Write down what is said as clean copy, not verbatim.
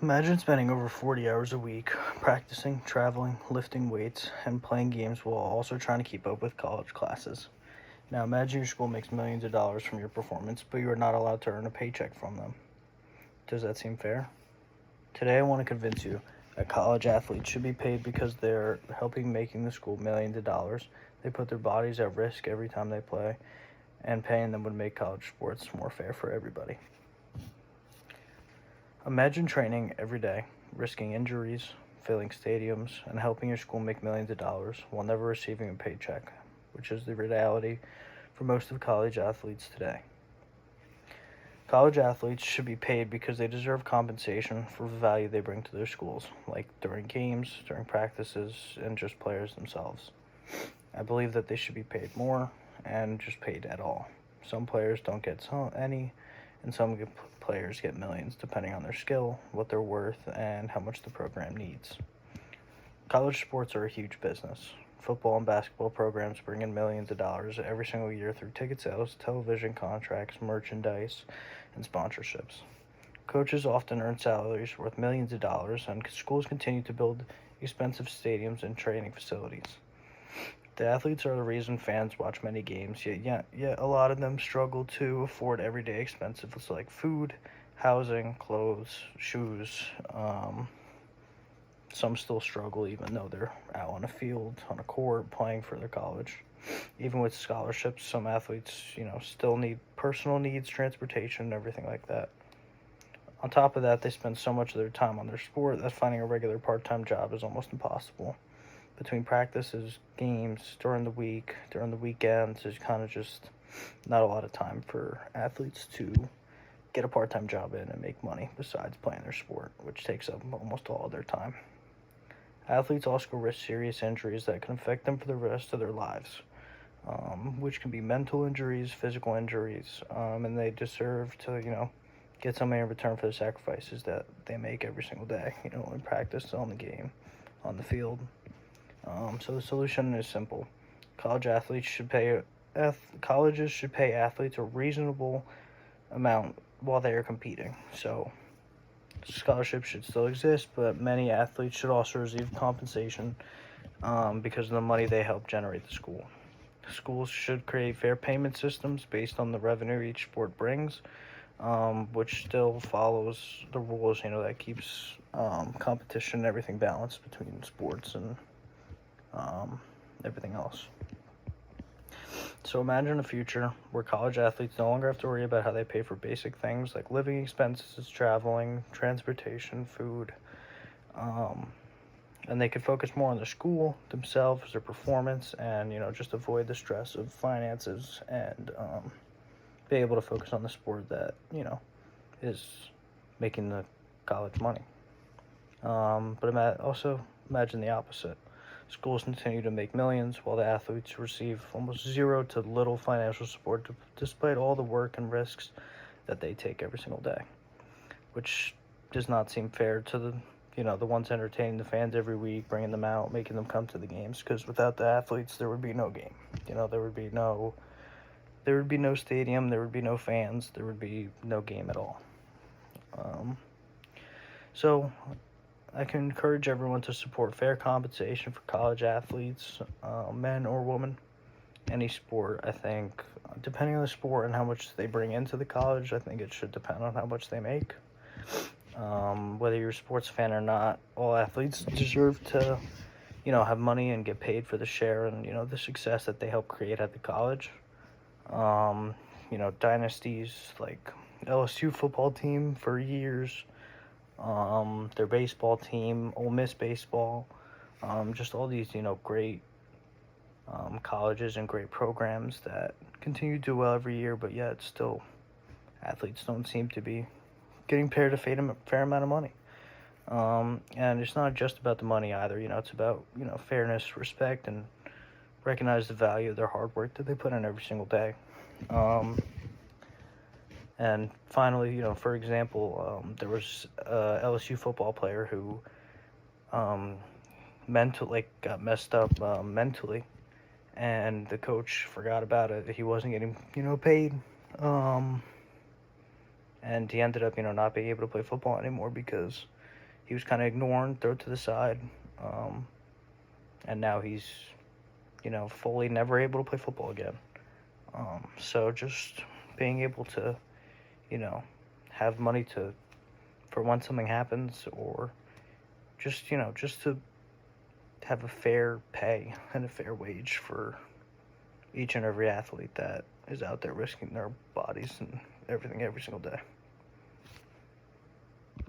Imagine spending over 40 hours a week practicing, traveling, lifting weights, and playing games while also trying to keep up with college classes. Now, imagine your school makes millions of dollars from your performance, but you are not allowed to earn a paycheck from them. Does that seem fair? Today, I want to convince you that college athletes should be paid because they're helping making the school millions of dollars. They put their bodies at risk every time they play, and paying them would make college sports more fair for everybody. Imagine training every day, risking injuries, filling stadiums, and helping your school make millions of dollars while never receiving a paycheck, which is the reality for most of college athletes today. College athletes should be paid because they deserve compensation for the value they bring to their schools, like during games, during practices, and just players themselves. I believe that they should be paid more and just paid at all. Some players don't get any, and players get millions depending on their skill, what they're worth, and how much the program needs. College sports are a huge business. Football and basketball programs bring in millions of dollars every single year through ticket sales, television contracts, merchandise, and sponsorships. Coaches often earn salaries worth millions of dollars, and schools continue to build expensive stadiums and training facilities. The athletes are the reason fans watch many games, yet a lot of them struggle to afford everyday expenses like food, housing, clothes, shoes. Some still struggle even though they're out on a field, on a court, playing for their college. Even with scholarships, some athletes, still need personal needs, transportation, and everything like that. On top of that, they spend so much of their time on their sport that finding a regular part-time job is almost impossible. Between practices, games, during the week, during the weekends, there's kind of just not a lot of time for athletes to get a part-time job in and make money besides playing their sport, which takes up almost all of their time. Athletes also risk serious injuries that can affect them for the rest of their lives, which can be mental injuries, physical injuries, and they deserve to, get something in return for the sacrifices that they make every single day, in practice, on the game, on the field. So the solution is simple. Colleges should pay athletes a reasonable amount while they are competing. So scholarships should still exist, but many athletes should also receive compensation because of the money they help generate the school. Schools should create fair payment systems based on the revenue each sport brings, which still follows the rules, that keeps competition and everything balanced between sports and everything else. So imagine a future where college athletes no longer have to worry about how they pay for basic things like living expenses, traveling, transportation, food, and they can focus more on their school, themselves, their performance, and just avoid the stress of finances and be able to focus on the sport that is making the college money. But also imagine the opposite. Schools continue to make millions while the athletes receive almost zero to little financial support despite all the work and risks that they take every single day, which does not seem fair to the ones entertaining the fans every week, bringing them out, making them come to the games, because without the athletes there would be no game. There would be no stadium, there would be no fans, there would be no game at all. So I can encourage everyone to support fair compensation for college athletes, men or women, any sport. I think, depending on the sport and how much they bring into the college, I think it should depend on how much they make. Whether you're a sports fan or not, all athletes deserve to, have money and get paid for the share and, the success that they help create at the college. Dynasties like LSU football team for years, their baseball team, Ole Miss baseball, just all these, great colleges and great programs that continue to do well every year, but yet still athletes don't seem to be getting paid a fair amount of money. And it's not just about the money either, it's about, fairness, respect, and recognize the value of their hard work that they put in every single day. And finally, for example, there was a LSU football player who got messed up mentally, and the coach forgot about it. He wasn't getting, paid, and he ended up, not being able to play football anymore because he was kind of ignored, thrown to the side, and now he's, fully never able to play football again. So just being able to, you know, have money for when something happens, or just to have a fair pay and a fair wage for each and every athlete that is out there risking their bodies and everything every single day.